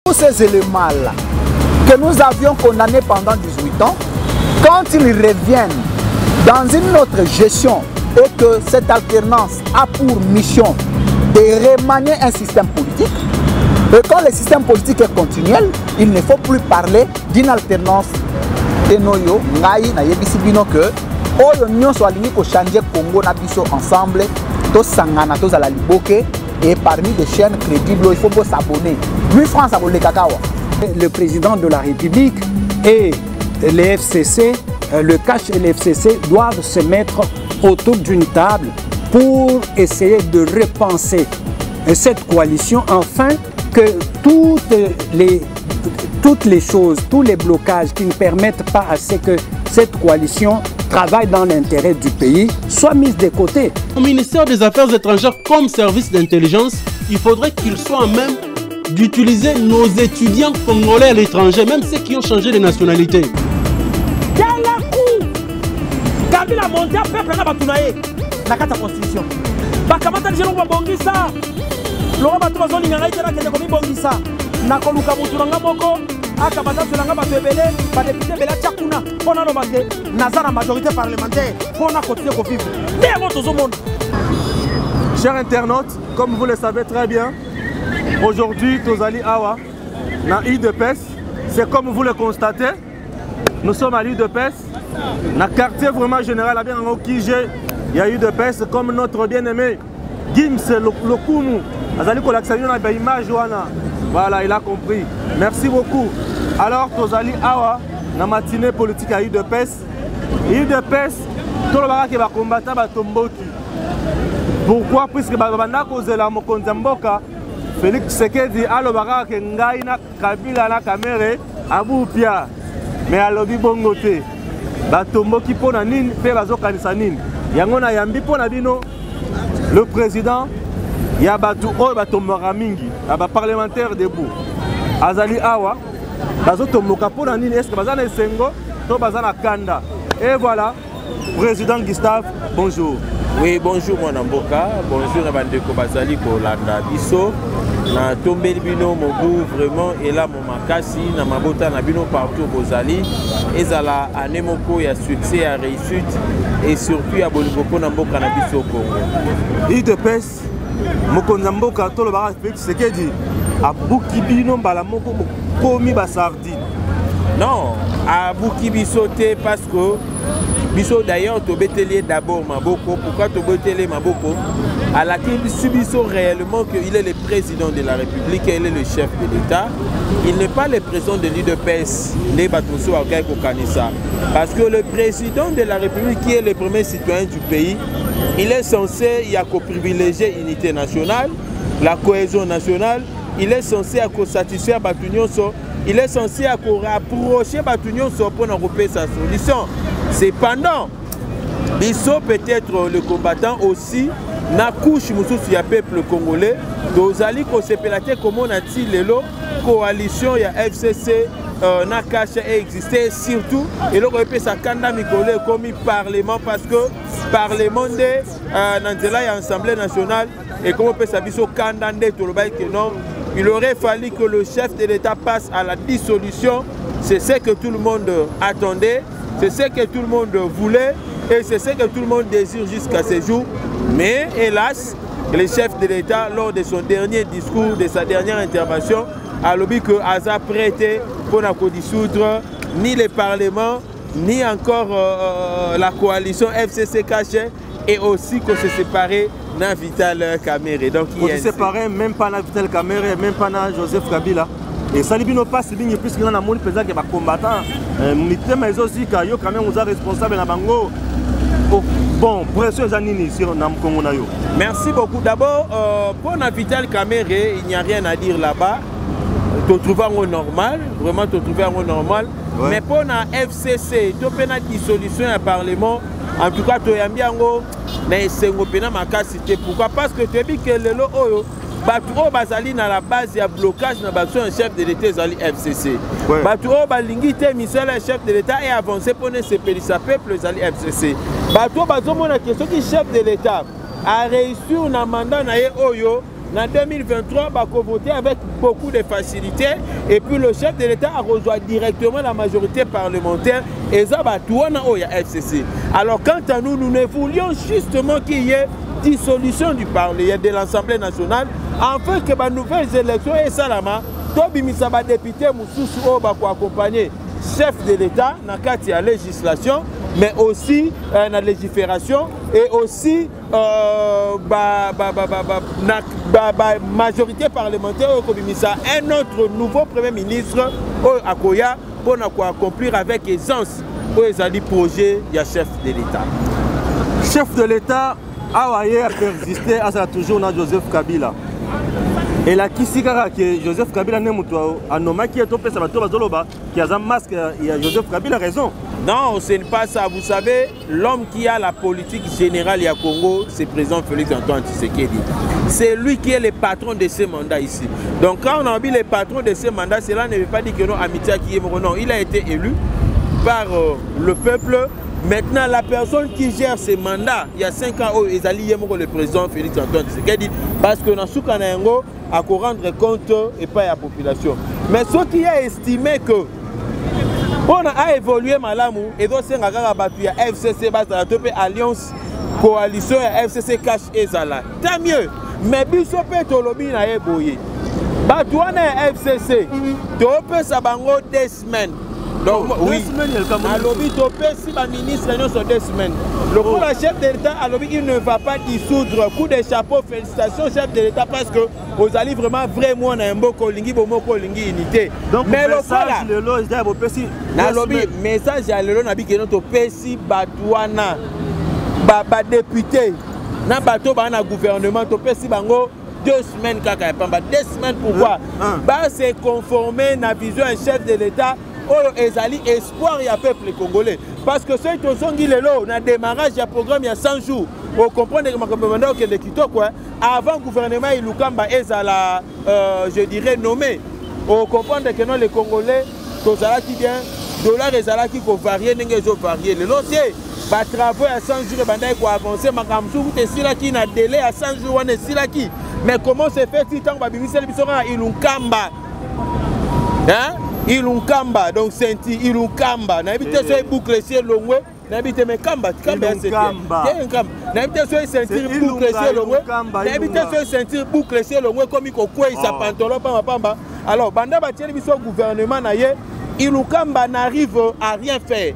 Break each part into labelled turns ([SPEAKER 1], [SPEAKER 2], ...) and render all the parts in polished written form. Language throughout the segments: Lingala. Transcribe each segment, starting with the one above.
[SPEAKER 1] Tous ces éléments-là que nous avions condamnés pendant 18 ans, quand ils reviennent dans une autre gestion et que cette alternance a pour mission de remanier un système politique, et quand le système politique est continuel, il ne faut plus parler d'une alternance. Tenoyo, ngai na yebisi bino que oyo nyonso alingi ko changer Congo na biso ensemble, to sangana to za la liboke et parmi des chaînes crédibles, il faut s'abonner. 8 francs s'abonner kakawa.
[SPEAKER 2] Le président de la République et les FCC, le CACH et les FCC doivent se mettre autour d'une table pour essayer de repenser cette coalition afin que toutes les choses, tous les blocages qui ne permettent pas à ce que cette coalition travaille dans l'intérêt du pays soient mis de côté.
[SPEAKER 3] Au ministère des Affaires étrangères comme service d'intelligence, il faudrait qu'il soit en même d'utiliser nos étudiants congolais à l'étranger, même ceux qui ont changé de nationalité.
[SPEAKER 4] Kabila mondia peuple na batunaye na kata constitution. Bakamata jelo ba bongisa. Lo ba to bazoli ngana itera kende ko mi bongisa. Na ko luka mutu nga moko akabata selanga ba tebele ba député bela tchakuna pona no bate nazana majorité parlementaire pona continuer ko vivre. Mais moto zo monde.
[SPEAKER 5] Chers internautes, comme vous le savez très bien, aujourd'hui Tozali Awa na UDPS, c'est comme vous le constatez, nous sommes à l'UDPS. Dans le quartier vraiment général, il y a eu de peste comme notre bien-aimé Gims Lokumu. Voilà, il a compris. Merci beaucoup. Alors, Tozali Awa, dans la matinée politique à UDPS, UDPS, tout le monde qui va combattre va tomber. Pourquoi? Puisque Babanda Kozela Mokonzamboka, Félix Tshisekedi, Alobara Kengaina, Kabila na Kamere, Abou Pia, mais à l'obi bongote. Batombo qui pona nini pe bazo kanisa nini yango na yambi pona bino le président ya batu o batomora mingi aba parlementaire debout azali awa bazo tomoka pona nini est-ce que bazana esengo to bazana kanda et voilà président Gustave bonjour.
[SPEAKER 6] Oui, bonjour mon amboka, bonjour na bandeko bazali ko landa biso na tombeli bino mobu vraiment et là mon makasi na mabota na bino partout bozali ezala année moko ya succès ya réussite et surtout ya boliboko na mboka na biso Congo.
[SPEAKER 5] UDPS mokonza mboka tolo ba Félix Tshisekedi abuki bino mbala moko komi ba sardine.
[SPEAKER 6] Non, abuki biso te parce que biso d'ailleurs tobetelier d'abord maboko. Pourquoi tobetelier maboko? À laquelle subissons réellement qu'il est le président de la République et il est le chef de l'État. Il n'est pas le président de l'UDPS, les Batoso Akaiko Kanissa. Parce que le président de la République, qui est le premier citoyen du pays, il est censé privilégier l'unité nationale, la cohésion nationale, il est censé satisfaire Batunyoso, il est censé approcher Batunyoso pour regrouper sa solution. Cependant, Bisso peut-être le combattant aussi, na couche mususu ya peuple congolais, dozali ko sepelate comme on a dit lelo coalition ya FCC na cache existé surtout et le repé sa kanda mikole comme parlement parce que parlement de nanzela ya assemblée nationale et comme peut sa biso kanda nde to loba que non, il aurait fallu que le chef de l'État passe à la dissolution. C'est ce que tout le monde attendait, c'est ce que tout le monde voulait et c'est ce que tout le monde désire jusqu'à ce jour. Mais hélas, le chef de l'État, lors de son dernier discours, de sa dernière intervention, a lobby que Aza prêté pour ne dissoudre ni le Parlement, ni encore la coalition FCC cachée, et aussi qu'on se séparait de Vital Kamerhe. Donc
[SPEAKER 5] il se séparait même pas de Vital Kamerhe, même pas de Joseph Kabila. Et ça ne passe pas si puisque dans le monde pesant qui est combattant, mais aussi quand même vous êtes responsable dans Bango. Bon,
[SPEAKER 6] merci beaucoup. D'abord, pour Vital Kamerhe, il n'y a rien à dire là-bas. Tu trouves en normal, vraiment tu trouves en normal. Ouais. Mais pour la FCC, tu as une dissolution au Parlement. En tout cas, tu as bien mais c'est ma cité. Pourquoi? Parce que tu as dit que le Baturo Bazali na la base il y a blocage na baction un chef de l'État Zali FCC. Baturo Balingi te misel chef de l'État et avancé pour ne se pélisser peuple Zali FCC. Baturo Bazomo na question qui chef de l'État a réussi un mandat na oyo en 2023, va voter avec beaucoup de facilité. Et puis le chef de l'État a rejoint directement la majorité parlementaire. Et ça va tout au FCC. Alors quant à nous, nous ne voulions justement qu'il y ait dissolution du Parlement, de l'Assemblée nationale, afin que les nouvelles élections et Salama, Tobimisa va député Moussous va accompagner chef de l'État dans la législation, mais aussi la légifération et aussi majorité parlementaire un autre nouveau Premier ministre à Koya pour accomplir avec aisance les projets du chef de l'État.
[SPEAKER 5] Chef de l'État a persisté à toujours dans Joseph Kabila. Et la Kisikara que Joseph Kabila n'est pas nommé qui est tombé sur la qui a un masque, il y a Joseph Kabila raison.
[SPEAKER 6] Non, ce n'est pas ça. Vous savez, l'homme qui a la politique générale à Congo, c'est le président Félix Antoine Tshisekedi. C'est lui qui est le patron de ces mandats ici. Donc quand on a vu le patron de ces mandats, cela ne veut pas dire que non, Amitia qui est mort. Non, il a été élu par le peuple. Maintenant, la personne qui gère ces mandats, il y a 5 ans, ils allaient le président Félix Antoine Tshisekedi, parce que dans ce cas, il à rendre compte et pas à la population. Mais ce qui a estimé que on a évolué Malamou, et donc c'est un FCC, Alliance, coalition FCC cache et Zala. Tant mieux, mais Bissopé Tolobi n'a pas évolué. Batouane FCC, Topé Sabango 2 semaines. Donc, oui, à l'objet si ma ministre sur 2 semaines. Le coup de chef de l'État, à l'objet, il ne va pas dissoudre. Coup de chapeau, félicitations, chef de l'État, parce que vous allez vraiment un beau colingi, unité.
[SPEAKER 5] Donc,
[SPEAKER 6] mais le message à l'eau, n'a notre PSI Batouana, député, n'a bateau, na gouvernement, to PSI Bango. 2 semaines, 2 semaines pourquoi? C'est conformer à la vision du chef de l'État. Ezali espoir il y a peuple congolais parce que ceux qui sont dit on a démarrage il y a programme il y a 100 jours on comprend que avant le gouvernement il Lukamba ezala je dirais nommé on comprend que non les Congolais tozala qui bien dollar ezala qui ko varier n'engue zo varier le lotier ba travaux à 100 jours bandai ko avancer makamsu te sila qui na délai à 100 jours on est sila qui mais comment se fait si tant ba bimisel bisora il Lukamba hein Ilunkamba, donc senti Ilunkamba. N'habite sur boucle sur l'ongwe, n'habite mais Kamba, Kamba c'est n'habite sur sentir boucle sur l'ongwe, n'habite sur sentir boucle sur l'ongwe comme il coque sa pantalon pamba. Alors, banda batieli biso gouvernement naie, Ilunkamba n'arrive à rien faire.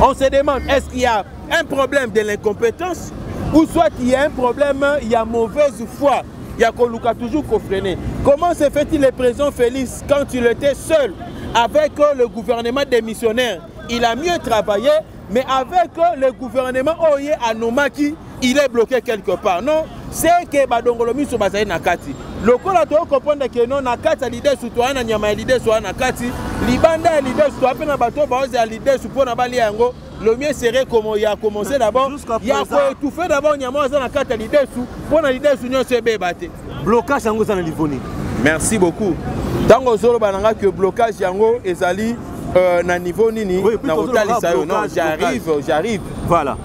[SPEAKER 6] On se demande est-ce qu'il y a un problème de l'incompétence ou soit il y a un problème, il y a mauvaise foi. Il y a toujours freiner. Comment se fait-il le président Félix quand il était seul avec le gouvernement démissionnaire? Il a mieux travaillé, mais avec le gouvernement Oye Anomaki, il est bloqué quelque part. Non, c'est que Badongolomi sur Bazaï Nakati. Le Kolato comprend que non, Nakati a l'idée sous toi, Nanyama l'idée sur Nakati, Libanda a l'idée sur toi, Penabato, Baozi a l'idée sur Ponabali Ango. Le mieux serait comme il a commencé d'abord. Il y a étouffé d'abord, il y a moins de 4 l'idée sous, pour l'idée sous l'Union CB.
[SPEAKER 5] Blocage Yango dans le Livoni.
[SPEAKER 6] Merci beaucoup. Dans le zone bananga que blocage Yango et Zali na niveau nini na hôtel Isayo. Non, j'arrive.
[SPEAKER 5] Voilà.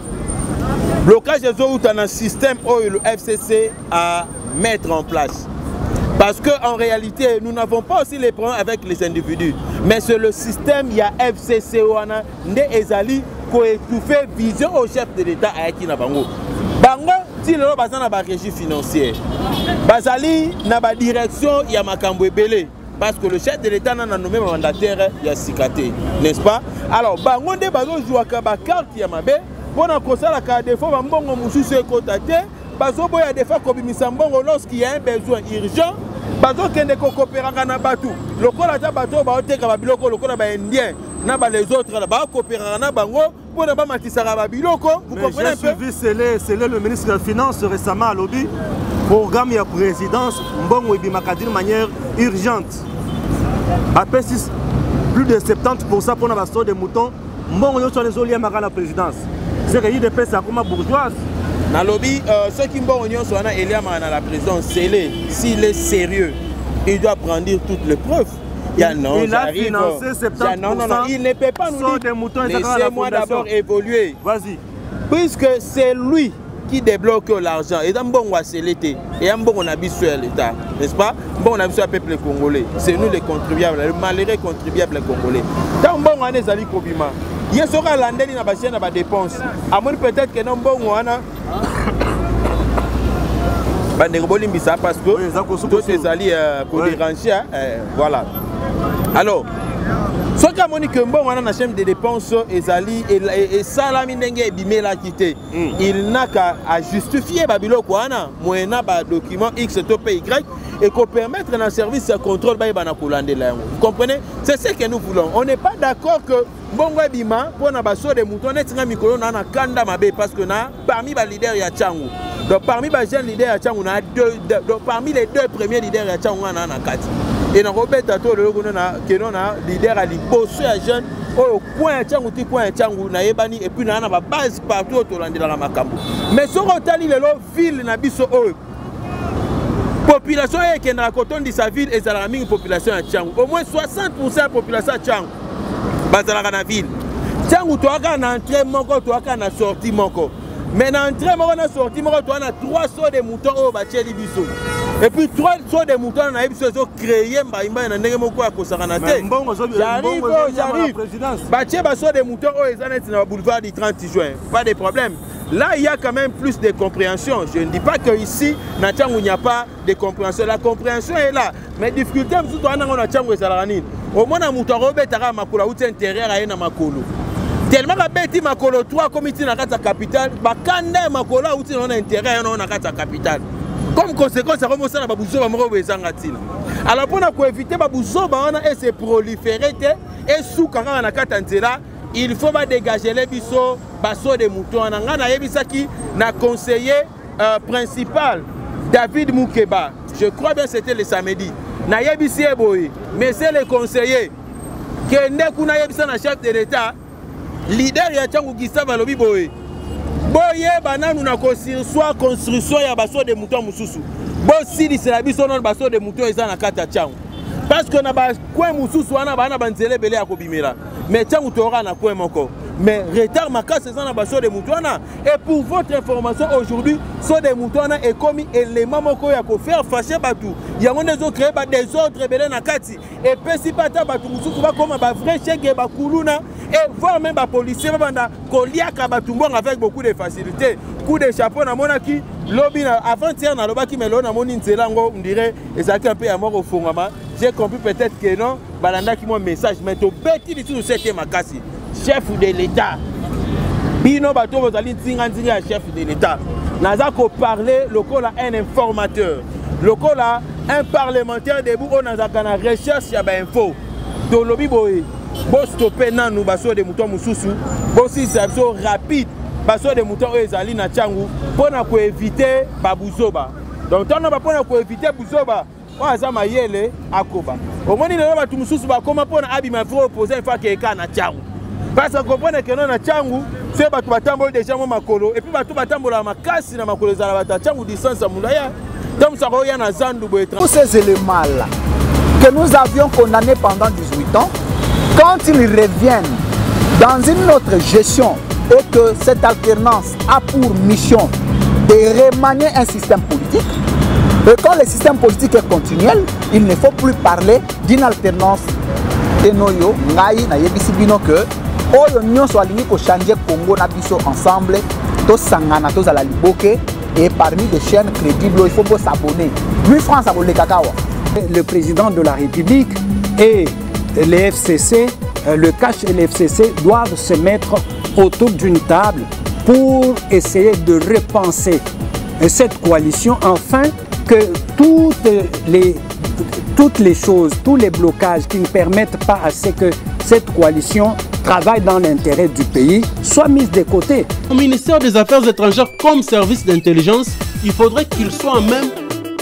[SPEAKER 6] Blocage des eaux dans un système où le FCC a mettre en place. Parce qu'en réalité, nous n'avons pas aussi les problèmes avec les individus. Mais sur le système, il y a FCC, Nde Ezali, qui a étouffé vision au chef de l'État à Akina Bango. Bango, si le bazan a régie financière, Bazali n'a pas direction, il y a Makambo Ebele. Parce que le chef de l'État n'a nommé mandataire, il y a Sikate, n'est-ce pas? Alors, Bango de Bazo joue à carte, il y a Mabé, pour un conseil à la défaut, Mbongo Moussou se contacté, Bazo Boya des fois comme Misambongo lorsqu'il y a un besoin urgent. Bazo kende ko coopéranga na batu. Lokola ta bato ba oteka ba biloko lokola ba indien na ba les autres ba coopéranga na bango pour na ba matisaka ba biloko. Vous comprenez un peu?
[SPEAKER 5] J'ai suivi le ministre des Finances récemment à lobby programme ya présidence Mbongo ebimaka d'une manière urgente. Après plus de 70% pour na ba store de moutons Mbongo yo sur les oliers maka la présidence. C'est que il de pesa comme bourgeoise.
[SPEAKER 6] Dans le lobby, ceux qui ont union sur la présidence, c'est s'il est sérieux, il doit prendre toutes les preuves.
[SPEAKER 5] Il a financé 70%.
[SPEAKER 6] Non, il ne peut pas nous dire. Laissez-moi d'abord évoluer.
[SPEAKER 5] Vas-y.
[SPEAKER 6] Puisque c'est lui qui débloque l'argent. Et dans bon c'est l'été. Et un bon on a biso à l'État, n'est-ce pas? Bon on a biso à peuple congolais. C'est nous les contribuables, les malheureux contribuables congolais. Dans bon on est allé Kobima. Il y a sera landé dans la chaîne à dépense. À moins peut-être que non bon on a parce que tous ces alliés voilà. Alors, ce que Monique Mbo on a une chaîne de dépenses et salami n'engé bimé la quitter. Il n'a qu'à justifier Babilo Kouana, moyennant document X top Y et qu'on permette un service de contrôle by Banakulande là. Vous comprenez? C'est ce que nous voulons. On n'est pas d'accord que Bongo Bima pour na baso de mouton net nga mikolo na kanda mabe parce que na parmi les leaders ya Tchangu. Donc parmi les jeunes leaders ya Tchangu na parmi les deux premiers leaders ya Tchangu na kati. Et na Robert to le na kenon na leader ali bosso ya jeune au coin Tchangu ti coin Tchangu na yebani et puis na ba base partout au landela la makambo. Mais so rotali lelo ville na biso o population est qui na coton de sa ville et ça la mingi population ya Tchangu. Au moins 60% de la population ya Tchangu. Bazalaka na ville. Tchangu to aka na entrée moko to aka na sortie moko. Mais na entrée moko na sortie moko to na 3 sauts de moutons au bacheli biso. Et puis 3 sauts de moutons na biso zo créer mbaimba na ndenge moko ya kosakana te. J'arrive. Bache ba sauts de moutons au ezanet na boulevard du 30 juin. Pas de problème. Là, il y a quand même plus de compréhension. Je ne dis pas qu'ici, na Tchangu, il n'y a pas de compréhension. La compréhension est là. Mais la difficulté, c'est que nous avons Tchangu. Au moins, nous avons makolo ou intérieur à makolo. Tellement que makolo 3 comme ici dans la capitale, bakanda makolo ou dans intérieur dans la capitale. Comme conséquence, ça commence à babouzo bamoro bezangatina. Alors pour éviter babouzo bana et se proliférer et sous quand on a katantela, il faut dégager les bisous, basso de moutons. On a yebisaki na conseiller principal David Moukeba. Je crois bien c'était le samedi. Na yebisi eboy, mais c'est le conseiller que ndekuna yebisa na chef de l'État, leader ya Tchangu Gustave Alobi boy. Boye bananu na construction ya basso de moutons mususu. Bo si c'est la biso non basso de moutons eza na kata Tchangu. Parce que na ba coin mususu wana bana banzele belé akobimela. Mais Tchangu tora na coin moko. Mais retard makas c'est na basso de moutons. Et pour votre information aujourd'hui, so de moutons est comme élément moko ya ko faire fâcher batou. Ya ngone zo créer ba désordre belé na kati. Et pesi pata batou mususu ba comme ba vrai chèque ba kuluna et voir même ba policier ba banda koliaka batou mbong avec beaucoup de facilité. Coup de chapeau na monaki lobby avant-hier na lobaki melo na moni nzelango on dirait et ça un peu à mort au fongama. J'ai compris peut-être que non, balanda qui mon message mais to beti di tout c'était makasi. Chef de l'État. Bino bato bozali nzinga chef de l'État. Naza ko parler lokola un informateur. Lokola un parlementaire debout on naza kana recherche ya ba info. Do lobby boy. Bo stopper nanu baso de mouton mususu. Bo si ça rapide. Baso de moutons ezali na Tchangu pour éviter babouzoba. Donc tant on va pour éviter bouzoba, on a mayele akoba. Au moins il y a tout mususu ba comment pour abima faut opposer une fois que ka na Tchangu. Parce que comprendre que non na Tchangu, c'est ba tubatambo déjà mo makolo et puis ba tubatambo la makasi na makolo za la Tchangu distance à mulaya. Donc ça va y na zandu bo
[SPEAKER 1] tous ces éléments là que nous avions condamnés pendant 18 ans, quand ils reviennent dans une autre gestion et que cette alternance a pour mission de remanier un système politique. Et quand le système politique est continuel, il ne faut plus parler d'une alternance de noyo, ngai na yebisi bino que oyo nyonso alingi ko changer Congo na biso ensemble, to sangana to zala liboke et parmi des chaînes crédibles, il faut s'abonner. 8 francs à le cacao.
[SPEAKER 2] Le président de la République et les FCC, le CACH et les FCC doivent se mettre autour d'une table pour essayer de repenser cette coalition afin que toutes les choses, tous les blocages qui ne permettent pas à ce que cette coalition travaille dans l'intérêt du pays soient mis de côté.
[SPEAKER 3] Au ministère des Affaires étrangères comme service d'intelligence, il faudrait qu'il soit en même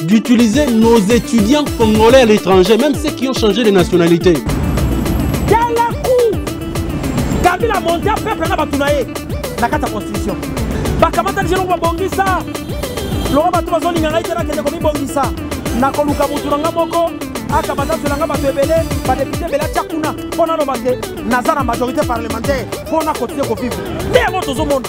[SPEAKER 3] d'utiliser nos étudiants congolais à l'étranger, même ceux qui ont changé de nationalité.
[SPEAKER 4] Kabila monte peuple na batunaye na kata constitution. Bakamata njelo ba bongisa. Loro batu bazolinga ngai tena kende komi bongisa. Na koluka muturanga moko akabata tulanga batebele ba député bela tchakuna pona no bate nazana majorité parlementaire pona continuer ko vivre. Ndé moto zo monde